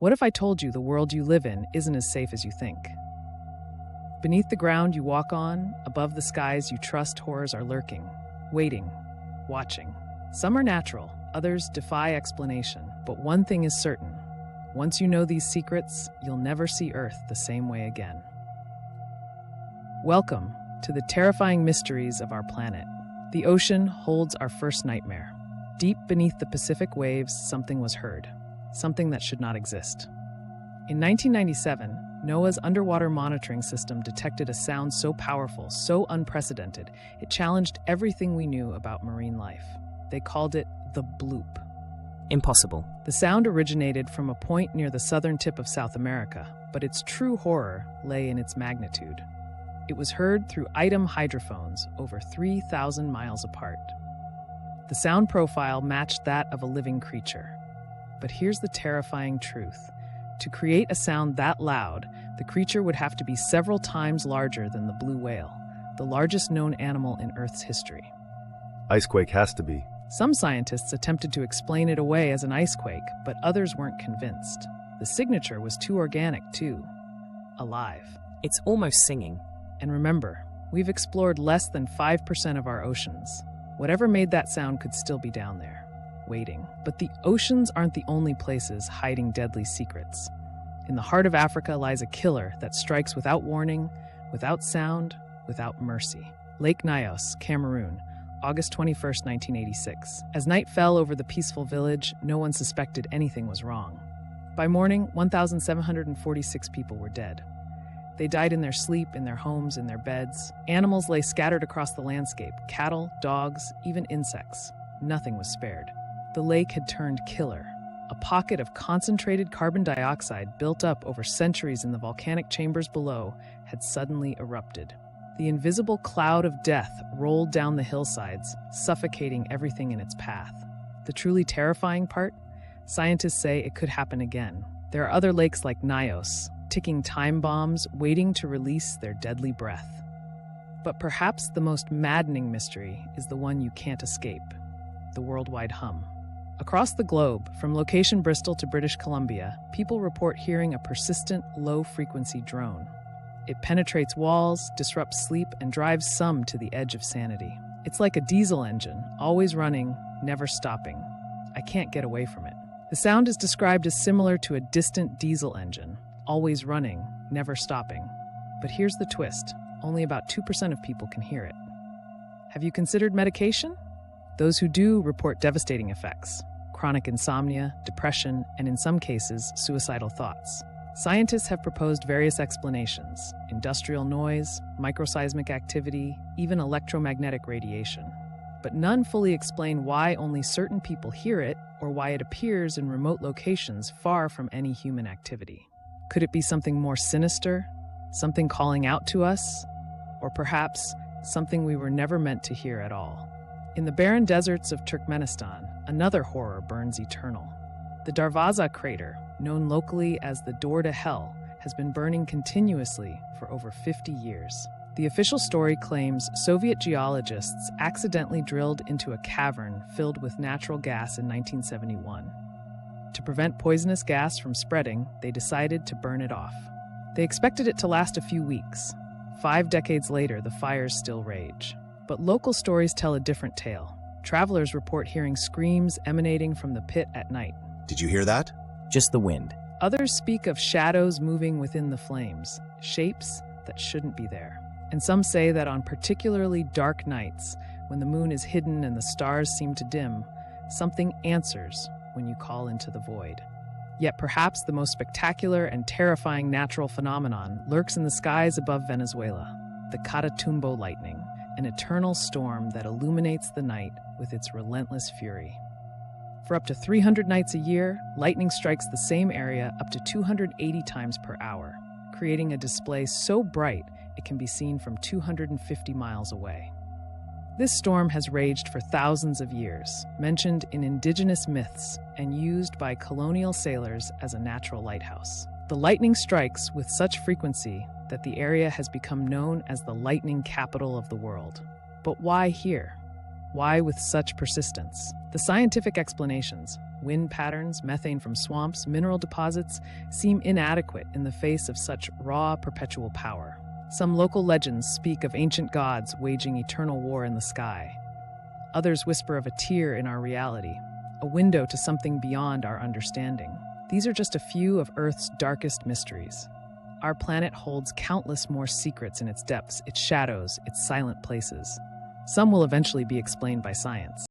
What if I told you the world you live in isn't as safe as you think? Beneath the ground you walk on, above the skies you trust, horrors are lurking, waiting, watching. Some are natural, others defy explanation. But one thing is certain. Once you know these secrets, you'll never see Earth the same way again. Welcome to the terrifying mysteries of our planet. The ocean holds our first nightmare. Deep beneath the Pacific waves, something was heard. Something that should not exist. In 1997, NOAA's underwater monitoring system detected a sound so powerful, so unprecedented, it challenged everything we knew about marine life. They called it the Bloop. Impossible. The sound originated from a point near the southern tip of South America, but its true horror lay in its magnitude. It was heard through item hydrophones over 3,000 miles apart. The sound profile matched that of a living creature. But here's the terrifying truth. To create a sound that loud, the creature would have to be several times larger than the blue whale, the largest known animal in Earth's history. Icequake has to be. Some scientists attempted to explain it away as an icequake, but others weren't convinced. The signature was too organic, too. Alive. It's almost singing. And remember, we've explored less than 5% of our oceans. Whatever made that sound could still be down there, waiting. But the oceans aren't the only places hiding deadly secrets. In the heart of Africa lies a killer that strikes without warning, without sound, without mercy. Lake Nyos, Cameroon, August 21st, 1986. As night fell over the peaceful village, no one suspected anything was wrong. By morning, 1,746 people were dead. They died in their sleep, in their homes, in their beds. Animals lay scattered across the landscape. Cattle, dogs, even insects. Nothing was spared. The lake had turned killer. A pocket of concentrated carbon dioxide built up over centuries in the volcanic chambers below had suddenly erupted. The invisible cloud of death rolled down the hillsides, suffocating everything in its path. The truly terrifying part? Scientists say it could happen again. There are other lakes like Nyos, ticking time bombs waiting to release their deadly breath. But perhaps the most maddening mystery is the one you can't escape, the worldwide hum. Across the globe, from location Bristol to British Columbia, people report hearing a persistent, low-frequency drone. It penetrates walls, disrupts sleep, and drives some to the edge of sanity. It's like a diesel engine, always running, never stopping. I can't get away from it. The sound is described as similar to a distant diesel engine, always running, never stopping. But here's the twist. Only about 2% of people can hear it. Have you considered medication? Those who do report devastating effects. Chronic insomnia, depression, and in some cases, suicidal thoughts. Scientists have proposed various explanations: industrial noise, microseismic activity, even electromagnetic radiation. But none fully explain why only certain people hear it or why it appears in remote locations far from any human activity. Could it be something more sinister? Something calling out to us? Or perhaps something we were never meant to hear at all? In the barren deserts of Turkmenistan, another horror burns eternal. The Darvaza Crater, known locally as the Door to Hell, has been burning continuously for over 50 years. The official story claims Soviet geologists accidentally drilled into a cavern filled with natural gas in 1971. To prevent poisonous gas from spreading, they decided to burn it off. They expected it to last a few weeks. 5 decades later, the fires still rage. But local stories tell a different tale. Travelers report hearing screams emanating from the pit at night. Did you hear that? Just the wind. Others speak of shadows moving within the flames, shapes that shouldn't be there. And some say that on particularly dark nights, when the moon is hidden and the stars seem to dim, something answers when you call into the void. Yet perhaps the most spectacular and terrifying natural phenomenon lurks in the skies above Venezuela, the Catatumbo lightning, an eternal storm that illuminates the night with its relentless fury. For up to 300 nights a year, lightning strikes the same area up to 280 times per hour, creating a display so bright it can be seen from 250 miles away. This storm has raged for thousands of years, mentioned in indigenous myths and used by colonial sailors as a natural lighthouse. The lightning strikes with such frequency that the area has become known as the lightning capital of the world. But why here? Why with such persistence? The scientific explanations, Wind patterns, methane from swamps, mineral deposits seem inadequate in the face of such raw, perpetual power. Some local legends speak of ancient gods waging eternal war in the sky. Others whisper of a tear in our reality, a window to something beyond our understanding. These are just a few of Earth's darkest mysteries. Our planet holds countless more secrets in its depths, its shadows, its silent places. Some will eventually be explained by science.